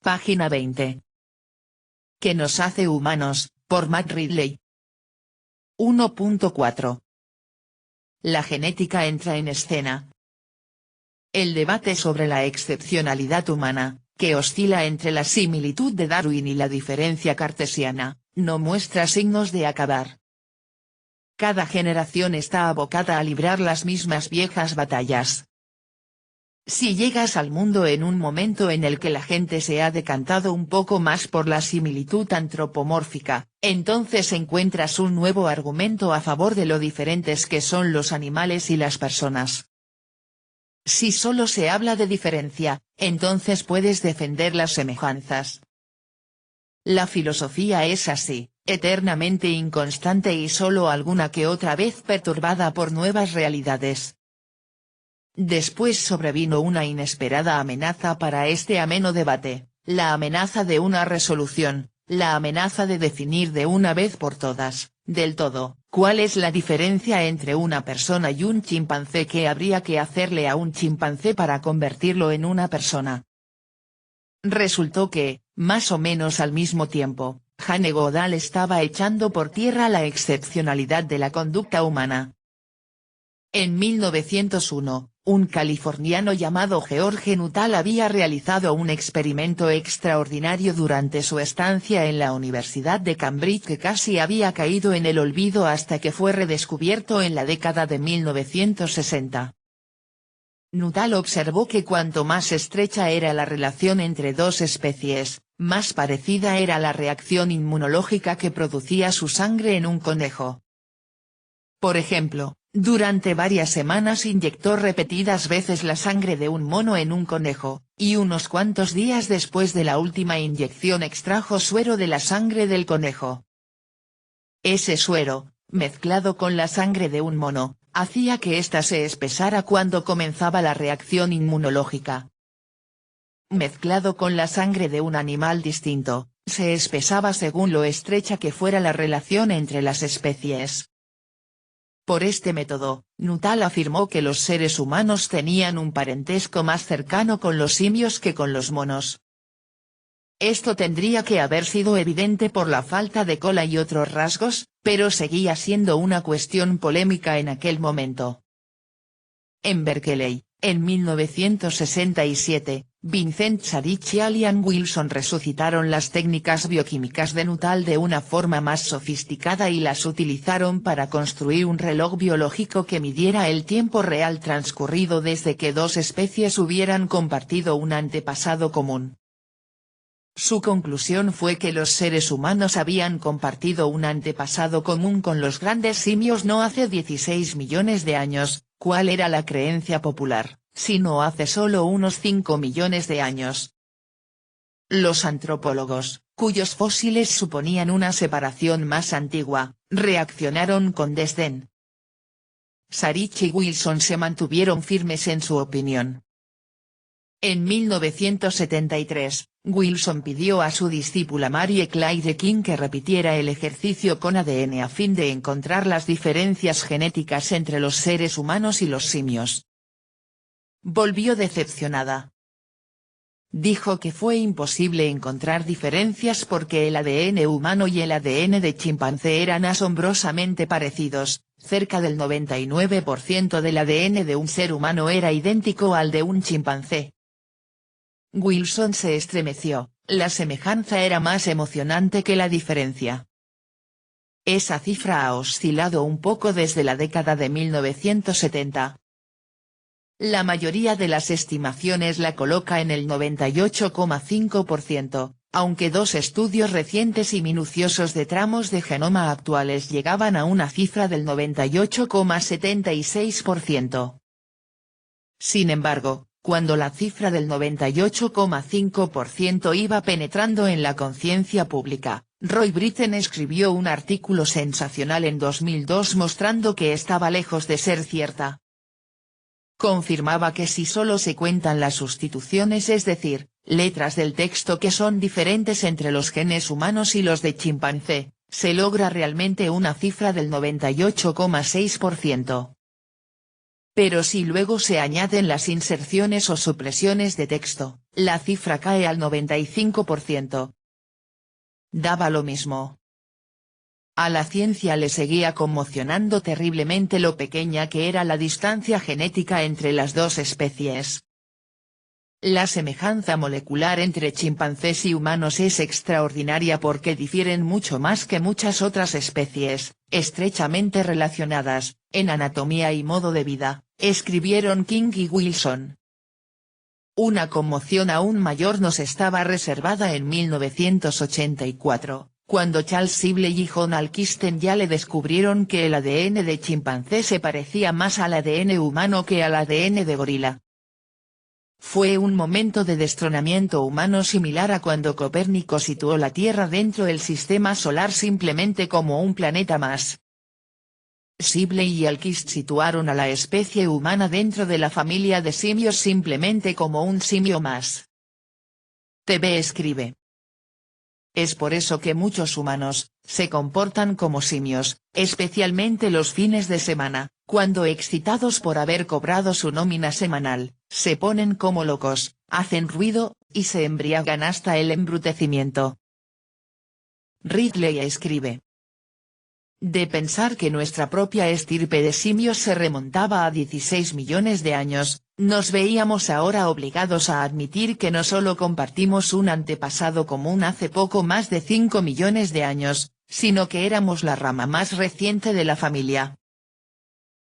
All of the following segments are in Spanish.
Página 20. ¿Qué nos hace humanos?, por Matt Ridley. 1.4. La genética entra en escena. El debate sobre la excepcionalidad humana, que oscila entre la similitud de Darwin y la diferencia cartesiana, no muestra signos de acabar. Cada generación está abocada a librar las mismas viejas batallas. Si llegas al mundo en un momento en el que la gente se ha decantado un poco más por la similitud antropomórfica, entonces encuentras un nuevo argumento a favor de lo diferentes que son los animales y las personas. Si solo se habla de diferencia, entonces puedes defender las semejanzas. La filosofía es así, eternamente inconstante y solo alguna que otra vez perturbada por nuevas realidades. Después sobrevino una inesperada amenaza para este ameno debate, la amenaza de una resolución, la amenaza de definir de una vez por todas, del todo, cuál es la diferencia entre una persona y un chimpancé, qué habría que hacerle a un chimpancé para convertirlo en una persona. Resultó que, más o menos al mismo tiempo, Jane Goodall estaba echando por tierra la excepcionalidad de la conducta humana. En 1901, un californiano llamado George Nuttall había realizado un experimento extraordinario durante su estancia en la Universidad de Cambridge que casi había caído en el olvido hasta que fue redescubierto en la década de 1960. Nuttall observó que cuanto más estrecha era la relación entre dos especies, más parecida era la reacción inmunológica que producía su sangre en un conejo. Por ejemplo, durante varias semanas inyectó repetidas veces la sangre de un mono en un conejo, y unos cuantos días después de la última inyección extrajo suero de la sangre del conejo. Ese suero, mezclado con la sangre de un mono, hacía que ésta se espesara cuando comenzaba la reacción inmunológica. Mezclado con la sangre de un animal distinto, se espesaba según lo estrecha que fuera la relación entre las especies. Por este método, Nuttall afirmó que los seres humanos tenían un parentesco más cercano con los simios que con los monos. Esto tendría que haber sido evidente por la falta de cola y otros rasgos, pero seguía siendo una cuestión polémica en aquel momento. En Berkeley, en 1967, Vincent Sarich y Ian Wilson resucitaron las técnicas bioquímicas de Nuttall de una forma más sofisticada y las utilizaron para construir un reloj biológico que midiera el tiempo real transcurrido desde que dos especies hubieran compartido un antepasado común. Su conclusión fue que los seres humanos habían compartido un antepasado común con los grandes simios no hace 16 millones de años, cuál era la creencia popular, sino hace solo unos 5 millones de años. Los antropólogos, cuyos fósiles suponían una separación más antigua, reaccionaron con desdén. Sarich y Wilson se mantuvieron firmes en su opinión. En 1973, Wilson pidió a su discípula Mary Clyde King que repitiera el ejercicio con ADN a fin de encontrar las diferencias genéticas entre los seres humanos y los simios. Volvió decepcionada. Dijo que fue imposible encontrar diferencias porque el ADN humano y el ADN de chimpancé eran asombrosamente parecidos, cerca del 99% del ADN de un ser humano era idéntico al de un chimpancé. Wilson se estremeció, la semejanza era más emocionante que la diferencia. Esa cifra ha oscilado un poco desde la década de 1970. La mayoría de las estimaciones la coloca en el 98,5%, aunque dos estudios recientes y minuciosos de tramos de genoma actuales llegaban a una cifra del 98,76%. Sin embargo, cuando la cifra del 98,5% iba penetrando en la conciencia pública, Roy Britten escribió un artículo sensacional en 2002 mostrando que estaba lejos de ser cierta. Confirmaba que si solo se cuentan las sustituciones, es decir, letras del texto que son diferentes entre los genes humanos y los de chimpancé, se logra realmente una cifra del 98,6%. pero si luego se añaden las inserciones o supresiones de texto, la cifra cae al 95%. Daba lo mismo. A la ciencia le seguía conmocionando terriblemente lo pequeña que era la distancia genética entre las dos especies. La semejanza molecular entre chimpancés y humanos es extraordinaria porque difieren mucho más que muchas otras especies, estrechamente relacionadas, en anatomía y modo de vida, escribieron King y Wilson. Una conmoción aún mayor nos estaba reservada en 1984, cuando Charles Sibley y John Alkisten ya le descubrieron que el ADN de chimpancé se parecía más al ADN humano que al ADN de gorila. Fue un momento de destronamiento humano similar a cuando Copérnico situó la Tierra dentro del sistema solar simplemente como un planeta más. Sibley y Alkist situaron a la especie humana dentro de la familia de simios simplemente como un simio más. TV escribe. Es por eso que muchos humanos, se comportan como simios, especialmente los fines de semana, cuando excitados por haber cobrado su nómina semanal, se ponen como locos, hacen ruido, y se embriagan hasta el embrutecimiento. Ridley escribe. De pensar que nuestra propia estirpe de simios se remontaba a 16 millones de años, nos veíamos ahora obligados a admitir que no solo compartimos un antepasado común hace poco más de 5 millones de años, sino que éramos la rama más reciente de la familia.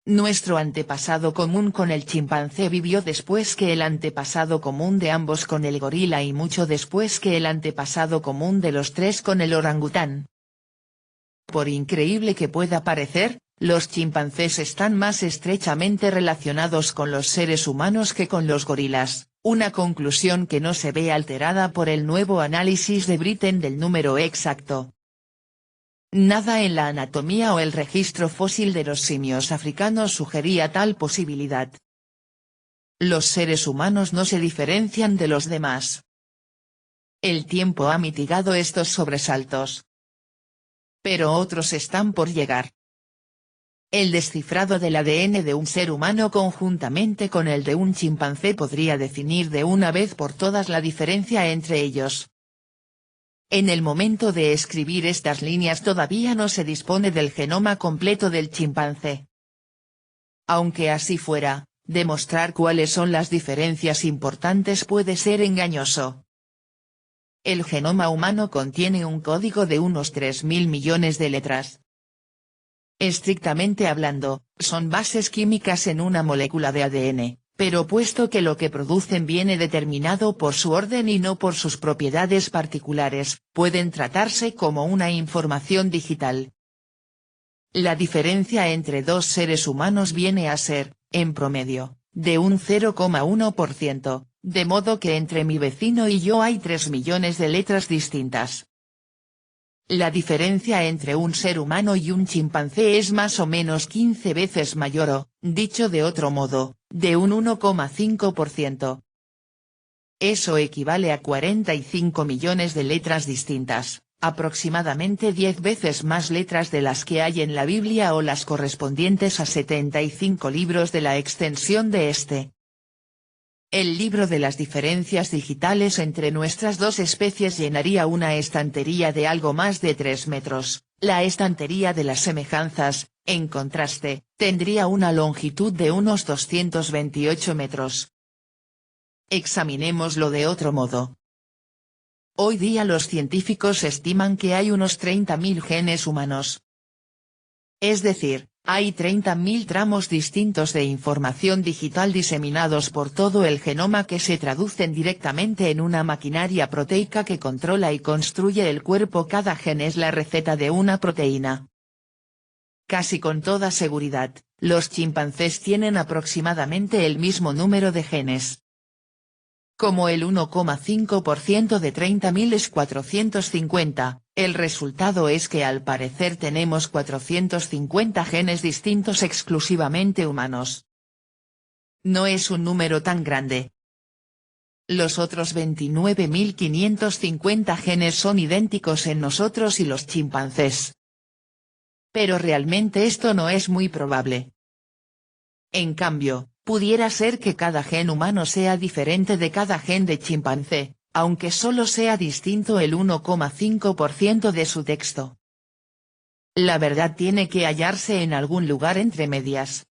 Nuestro antepasado común con el chimpancé vivió después que el antepasado común de ambos con el gorila y mucho después que el antepasado común de los tres con el orangután. Por increíble que pueda parecer, los chimpancés están más estrechamente relacionados con los seres humanos que con los gorilas, una conclusión que no se ve alterada por el nuevo análisis de Britten del número exacto. Nada en la anatomía o el registro fósil de los simios africanos sugería tal posibilidad. Los seres humanos no se diferencian de los demás. El tiempo ha mitigado estos sobresaltos. Pero otros están por llegar. El descifrado del ADN de un ser humano conjuntamente con el de un chimpancé podría definir de una vez por todas la diferencia entre ellos. En el momento de escribir estas líneas todavía no se dispone del genoma completo del chimpancé. Aunque así fuera, demostrar cuáles son las diferencias importantes puede ser engañoso. El genoma humano contiene un código de unos 3.000 millones de letras. Estrictamente hablando, son bases químicas en una molécula de ADN, pero puesto que lo que producen viene determinado por su orden y no por sus propiedades particulares, pueden tratarse como una información digital. La diferencia entre dos seres humanos viene a ser, en promedio, de un 0,1%. De modo que entre mi vecino y yo hay 3 millones de letras distintas. La diferencia entre un ser humano y un chimpancé es más o menos 15 veces mayor o, dicho de otro modo, de un 1,5%. Eso equivale a 45 millones de letras distintas, aproximadamente 10 veces más letras de las que hay en la Biblia o las correspondientes a 75 libros de la extensión de este. El libro de las diferencias digitales entre nuestras dos especies llenaría una estantería de algo más de 3 metros, la estantería de las semejanzas, en contraste, tendría una longitud de unos 228 metros. Examinémoslo de otro modo. Hoy día los científicos estiman que hay unos 30.000 genes humanos. Es decir, hay 30.000 tramos distintos de información digital diseminados por todo el genoma que se traducen directamente en una maquinaria proteica que controla y construye el cuerpo. Cada gen es la receta de una proteína. Casi con toda seguridad, los chimpancés tienen aproximadamente el mismo número de genes. Como el 1,5% de 30.000 es 450, el resultado es que al parecer tenemos 450 genes distintos exclusivamente humanos. No es un número tan grande. Los otros 29.550 genes son idénticos en nosotros y los chimpancés. Pero realmente esto no es muy probable. En cambio, pudiera ser que cada gen humano sea diferente de cada gen de chimpancé, aunque solo sea distinto el 1,5% de su texto. La verdad tiene que hallarse en algún lugar entre medias.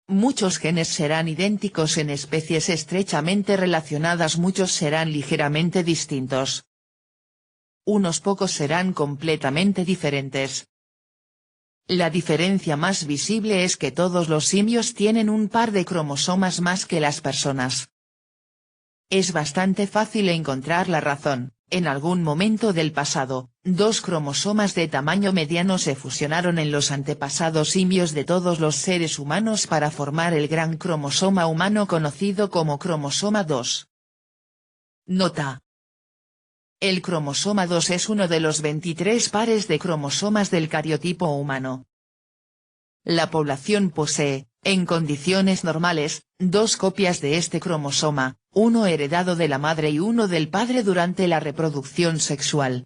Muchos genes serán idénticos en especies estrechamente relacionadas, muchos serán ligeramente distintos. Unos pocos serán completamente diferentes. La diferencia más visible es que todos los simios tienen un par de cromosomas más que las personas. Es bastante fácil encontrar la razón. En algún momento del pasado, dos cromosomas de tamaño mediano se fusionaron en los antepasados simios de todos los seres humanos para formar el gran cromosoma humano conocido como cromosoma 2. Nota: el cromosoma 2 es uno de los 23 pares de cromosomas del cariotipo humano. La población posee, en condiciones normales, dos copias de este cromosoma, uno heredado de la madre y uno del padre durante la reproducción sexual.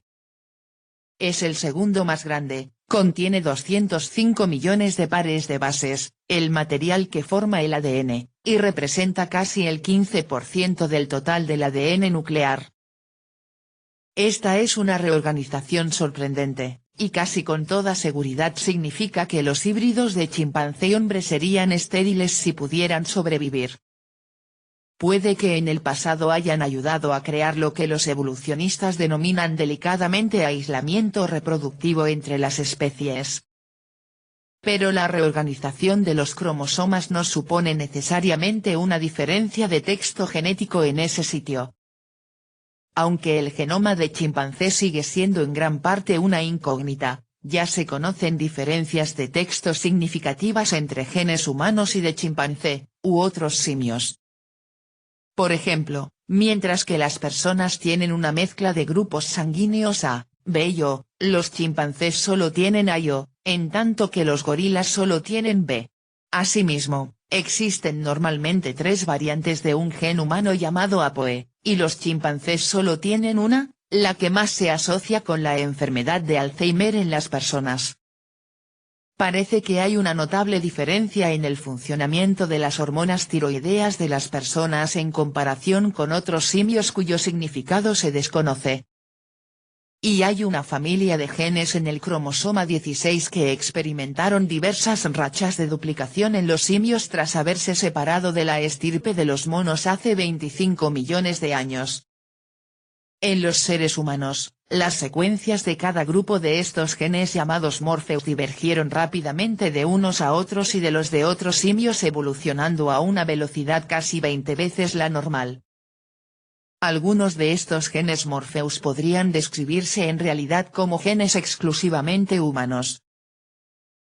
Es el segundo más grande, contiene 205 millones de pares de bases, el material que forma el ADN, y representa casi el 15% del total del ADN nuclear. Esta es una reorganización sorprendente, y casi con toda seguridad significa que los híbridos de chimpancé y hombre serían estériles si pudieran sobrevivir. Puede que en el pasado hayan ayudado a crear lo que los evolucionistas denominan delicadamente aislamiento reproductivo entre las especies. Pero la reorganización de los cromosomas no supone necesariamente una diferencia de texto genético en ese sitio. Aunque el genoma de chimpancé sigue siendo en gran parte una incógnita, ya se conocen diferencias de texto significativas entre genes humanos y de chimpancé, u otros simios. Por ejemplo, mientras que las personas tienen una mezcla de grupos sanguíneos A, B y O, los chimpancés solo tienen A y O, en tanto que los gorilas solo tienen B. Asimismo, existen normalmente tres variantes de un gen humano llamado APOE, y los chimpancés solo tienen una, la que más se asocia con la enfermedad de Alzheimer en las personas. Parece que hay una notable diferencia en el funcionamiento de las hormonas tiroideas de las personas en comparación con otros simios cuyo significado se desconoce. Y hay una familia de genes en el cromosoma 16 que experimentaron diversas rachas de duplicación en los simios tras haberse separado de la estirpe de los monos hace 25 millones de años. En los seres humanos, las secuencias de cada grupo de estos genes llamados morpheus divergieron rápidamente de unos a otros y de los de otros simios, evolucionando a una velocidad casi 20 veces la normal. Algunos de estos genes morpheus podrían describirse en realidad como genes exclusivamente humanos.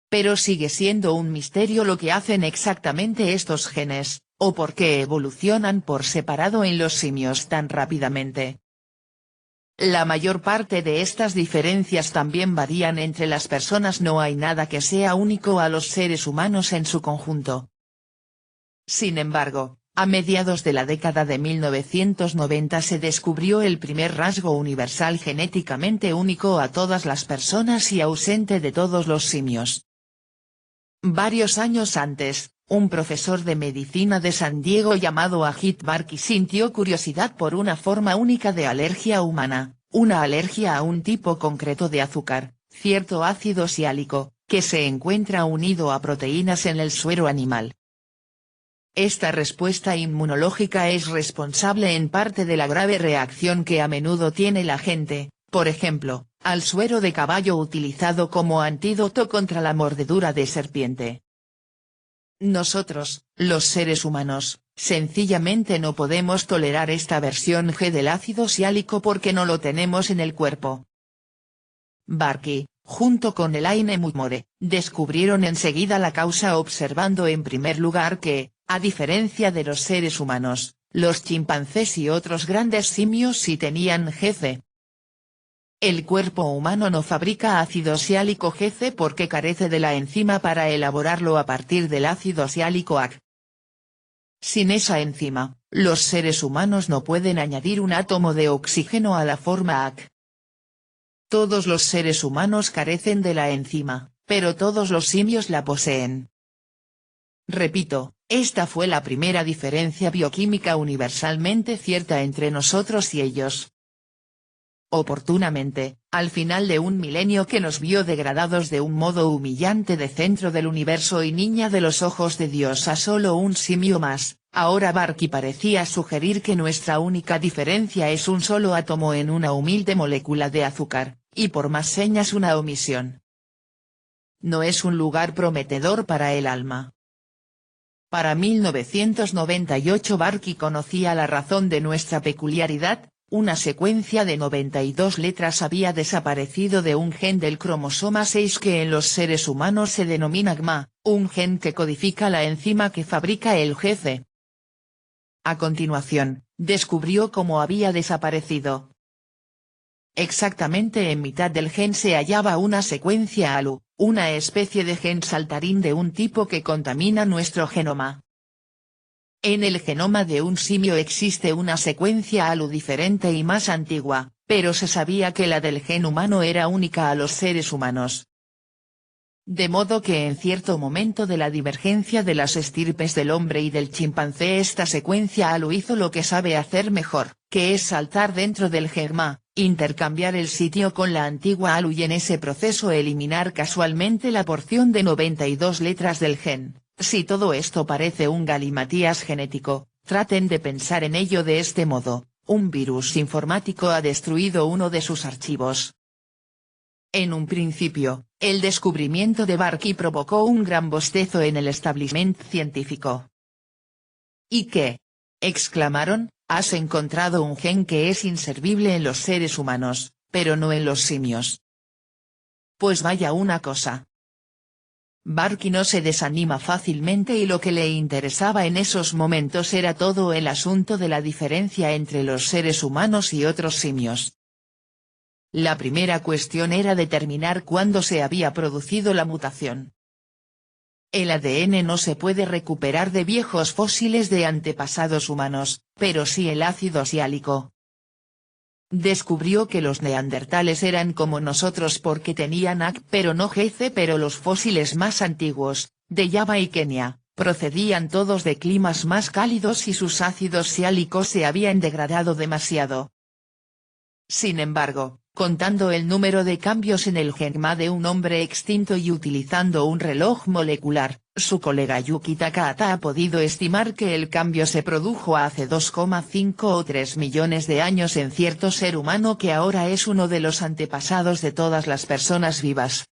Pero sigue siendo un misterio lo que hacen exactamente estos genes, o por qué evolucionan por separado en los simios tan rápidamente. La mayor parte de estas diferencias también varían entre las personas, no hay nada que sea único a los seres humanos en su conjunto. Sin embargo, a mediados de la década de 1990 se descubrió el primer rasgo universal genéticamente único a todas las personas y ausente de todos los simios. Varios años antes, un profesor de medicina de San Diego llamado Ajit Barki sintió curiosidad por una forma única de alergia humana, una alergia a un tipo concreto de azúcar, cierto ácido siálico, que se encuentra unido a proteínas en el suero animal. Esta respuesta inmunológica es responsable en parte de la grave reacción que a menudo tiene la gente, por ejemplo, al suero de caballo utilizado como antídoto contra la mordedura de serpiente. Nosotros, los seres humanos, sencillamente no podemos tolerar esta versión G del ácido siálico porque no lo tenemos en el cuerpo. Barki, junto con Elaine Mutmore, descubrieron enseguida la causa observando en primer lugar que, a diferencia de los seres humanos, los chimpancés y otros grandes simios sí tenían GC. El cuerpo humano no fabrica ácido siálico GC porque carece de la enzima para elaborarlo a partir del ácido siálico AC. Sin esa enzima, los seres humanos no pueden añadir un átomo de oxígeno a la forma AC. Todos los seres humanos carecen de la enzima, pero todos los simios la poseen. Repito, esta fue la primera diferencia bioquímica universalmente cierta entre nosotros y ellos. Oportunamente, al final de un milenio que nos vio degradados de un modo humillante de centro del universo y niña de los ojos de Dios a solo un simio más, ahora Barky parecía sugerir que nuestra única diferencia es un solo átomo en una humilde molécula de azúcar, y por más señas una omisión. No es un lugar prometedor para el alma. Para 1998 Barky conocía la razón de nuestra peculiaridad. Una secuencia de 92 letras había desaparecido de un gen del cromosoma 6 que en los seres humanos se denomina GMA, un gen que codifica la enzima que fabrica el GC. A continuación, descubrió cómo había desaparecido. Exactamente en mitad del gen se hallaba una secuencia ALU, una especie de gen saltarín de un tipo que contamina nuestro genoma. En el genoma de un simio existe una secuencia ALU diferente y más antigua, pero se sabía que la del gen humano era única a los seres humanos. De modo que en cierto momento de la divergencia de las estirpes del hombre y del chimpancé esta secuencia ALU hizo lo que sabe hacer mejor, que es saltar dentro del GMA, intercambiar el sitio con la antigua ALU y en ese proceso eliminar casualmente la porción de 92 letras del gen. Si todo esto parece un galimatías genético, traten de pensar en ello de este modo: un virus informático ha destruido uno de sus archivos. En un principio, el descubrimiento de Barky provocó un gran bostezo en el establishment científico. ¿Y qué?, exclamaron, has encontrado un gen que es inservible en los seres humanos, pero no en los simios. Pues vaya una cosa. Barky no se desanima fácilmente y lo que le interesaba en esos momentos era todo el asunto de la diferencia entre los seres humanos y otros simios. La primera cuestión era determinar cuándo se había producido la mutación. El ADN no se puede recuperar de viejos fósiles de antepasados humanos, pero sí el ácido siálico. Descubrió que los neandertales eran como nosotros porque tenían AC pero no GC, pero los fósiles más antiguos, de Java y Kenia, procedían todos de climas más cálidos y sus ácidos siálicos se habían degradado demasiado. Sin embargo, contando el número de cambios en el GMA de un hombre extinto y utilizando un reloj molecular, su colega Yuki Takahata ha podido estimar que el cambio se produjo hace 2,5 o 3 millones de años en cierto ser humano que ahora es uno de los antepasados de todas las personas vivas.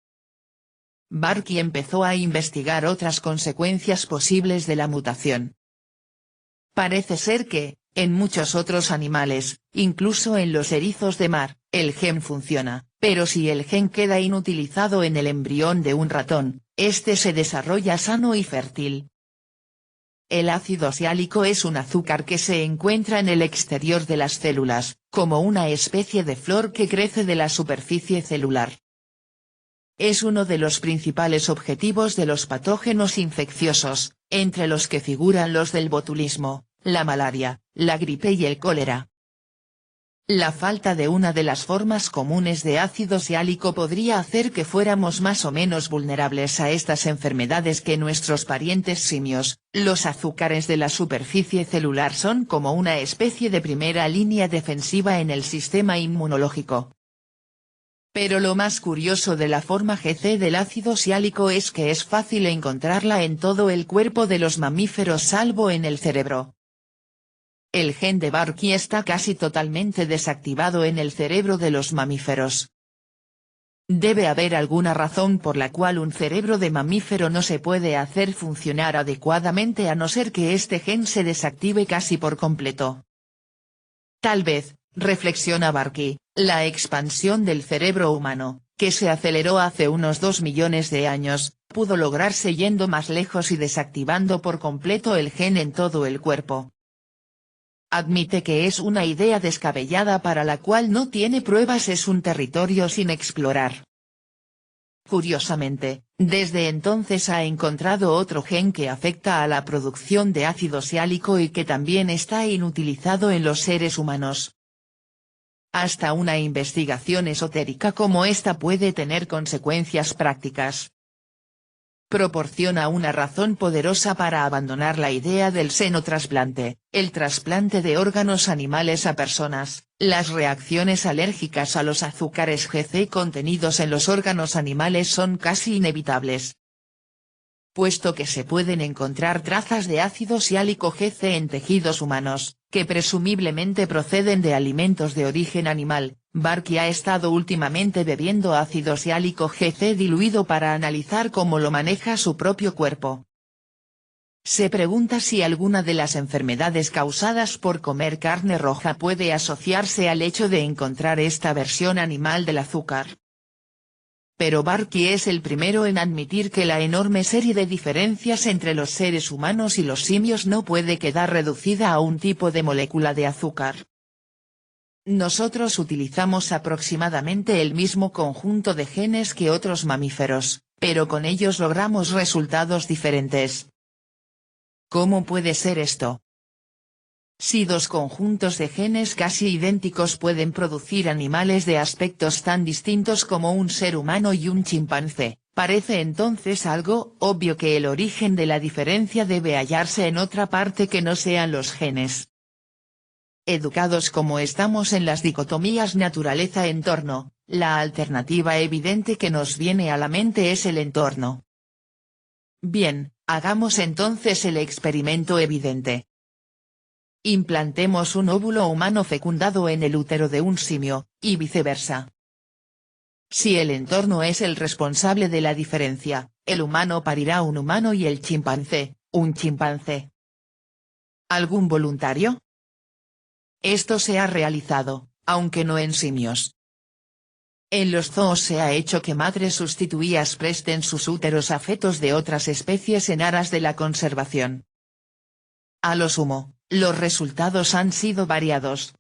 Barky empezó a investigar otras consecuencias posibles de la mutación. Parece ser que, en muchos otros animales, incluso en los erizos de mar, el gen funciona, pero si el gen queda inutilizado en el embrión de un ratón, este se desarrolla sano y fértil. El ácido siálico es un azúcar que se encuentra en el exterior de las células, como una especie de flor que crece de la superficie celular. Es uno de los principales objetivos de los patógenos infecciosos, entre los que figuran los del botulismo, la malaria, la gripe y el cólera. La falta de una de las formas comunes de ácido siálico podría hacer que fuéramos más o menos vulnerables a estas enfermedades que nuestros parientes simios. Los azúcares de la superficie celular son como una especie de primera línea defensiva en el sistema inmunológico. Pero lo más curioso de la forma GC del ácido siálico es que es fácil encontrarla en todo el cuerpo de los mamíferos salvo en el cerebro. El gen de Barky está casi totalmente desactivado en el cerebro de los mamíferos. Debe haber alguna razón por la cual un cerebro de mamífero no se puede hacer funcionar adecuadamente a no ser que este gen se desactive casi por completo. Tal vez, reflexiona Barky, la expansión del cerebro humano, que se aceleró hace unos 2 millones de años, pudo lograrse yendo más lejos y desactivando por completo el gen en todo el cuerpo. Admite que es una idea descabellada para la cual no tiene pruebas, es un territorio sin explorar. Curiosamente, desde entonces ha encontrado otro gen que afecta a la producción de ácido siálico y que también está inutilizado en los seres humanos. Hasta una investigación esotérica como esta puede tener consecuencias prácticas. proporciona una razón poderosa para abandonar la idea del xenotrasplante, el trasplante de órganos animales a personas. Las reacciones alérgicas a los azúcares GC contenidos en los órganos animales son casi inevitables, puesto que se pueden encontrar trazas de ácido siálico GC en tejidos humanos, que presumiblemente proceden de alimentos de origen animal. Barkey ha estado últimamente bebiendo ácido siálico GC diluido para analizar cómo lo maneja su propio cuerpo. Se pregunta si alguna de las enfermedades causadas por comer carne roja puede asociarse al hecho de encontrar esta versión animal del azúcar. Pero Barkey es el primero en admitir que la enorme serie de diferencias entre los seres humanos y los simios no puede quedar reducida a un tipo de molécula de azúcar. Nosotros utilizamos aproximadamente el mismo conjunto de genes que otros mamíferos, pero con ellos logramos resultados diferentes. ¿Cómo puede ser esto? Si dos conjuntos de genes casi idénticos pueden producir animales de aspectos tan distintos como un ser humano y un chimpancé, parece entonces algo obvio que el origen de la diferencia debe hallarse en otra parte que no sean los genes. Educados como estamos en las dicotomías naturaleza-entorno, la alternativa evidente que nos viene a la mente es el entorno. Bien, hagamos entonces el experimento evidente. Implantemos un óvulo humano fecundado en el útero de un simio, y viceversa. Si el entorno es el responsable de la diferencia, el humano parirá un humano y el chimpancé, un chimpancé. ¿Algún voluntario? Esto se ha realizado, aunque no en simios. En los zoos se ha hecho que madres sustituidas presten sus úteros a fetos de otras especies en aras de la conservación. A lo sumo, los resultados han sido variados.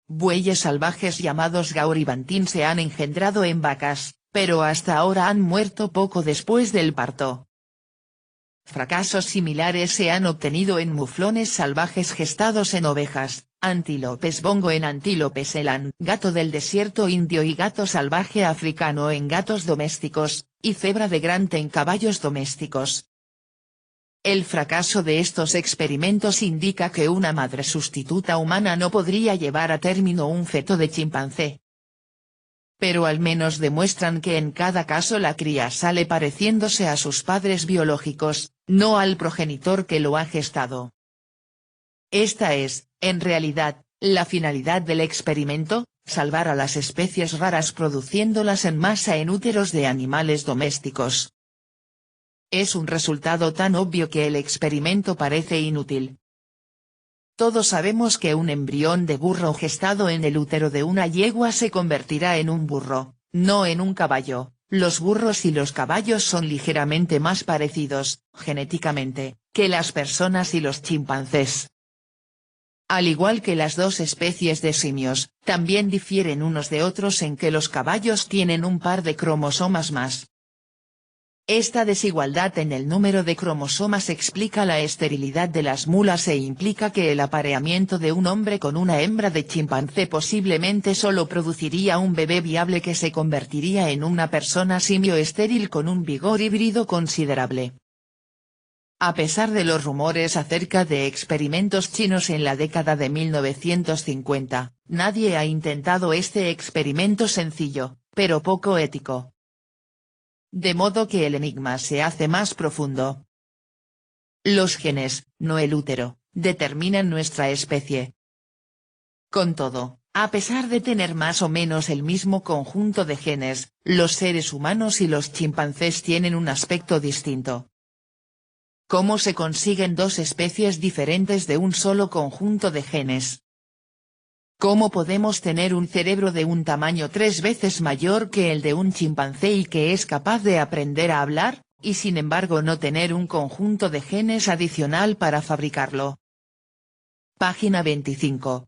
Bueyes salvajes llamados gauribantín se han engendrado en vacas, pero hasta ahora han muerto poco después del parto. Fracasos similares se han obtenido en muflones salvajes gestados en ovejas, antílopes bongo en antílopes elan, gato del desierto indio y gato salvaje africano en gatos domésticos, y cebra de Grant en caballos domésticos. El fracaso de estos experimentos indica que una madre sustituta humana no podría llevar a término un feto de chimpancé. Pero al menos demuestran que en cada caso la cría sale pareciéndose a sus padres biológicos, no al progenitor que lo ha gestado. Esta es, en realidad, la finalidad del experimento, salvar a las especies raras produciéndolas en masa en úteros de animales domésticos. Es un resultado tan obvio que el experimento parece inútil. Todos sabemos que un embrión de burro gestado en el útero de una yegua se convertirá en un burro, no en un caballo. Los burros y los caballos son ligeramente más parecidos, genéticamente, que las personas y los chimpancés. Al igual que las dos especies de simios, también difieren unos de otros en que los caballos tienen un par de cromosomas más. Esta desigualdad en el número de cromosomas explica la esterilidad de las mulas e implica que el apareamiento de un hombre con una hembra de chimpancé posiblemente solo produciría un bebé viable que se convertiría en una persona simio estéril con un vigor híbrido considerable. A pesar de los rumores acerca de experimentos chinos en la década de 1950, nadie ha intentado este experimento sencillo, pero poco ético. De modo que el enigma se hace más profundo. Los genes, no el útero, determinan nuestra especie. Con todo, a pesar de tener más o menos el mismo conjunto de genes, los seres humanos y los chimpancés tienen un aspecto distinto. ¿Cómo se consiguen dos especies diferentes de un solo conjunto de genes? ¿Cómo podemos tener un cerebro de un tamaño 3 veces mayor que el de un chimpancé y que es capaz de aprender a hablar, y sin embargo no tener un conjunto de genes adicional para fabricarlo? Página 25.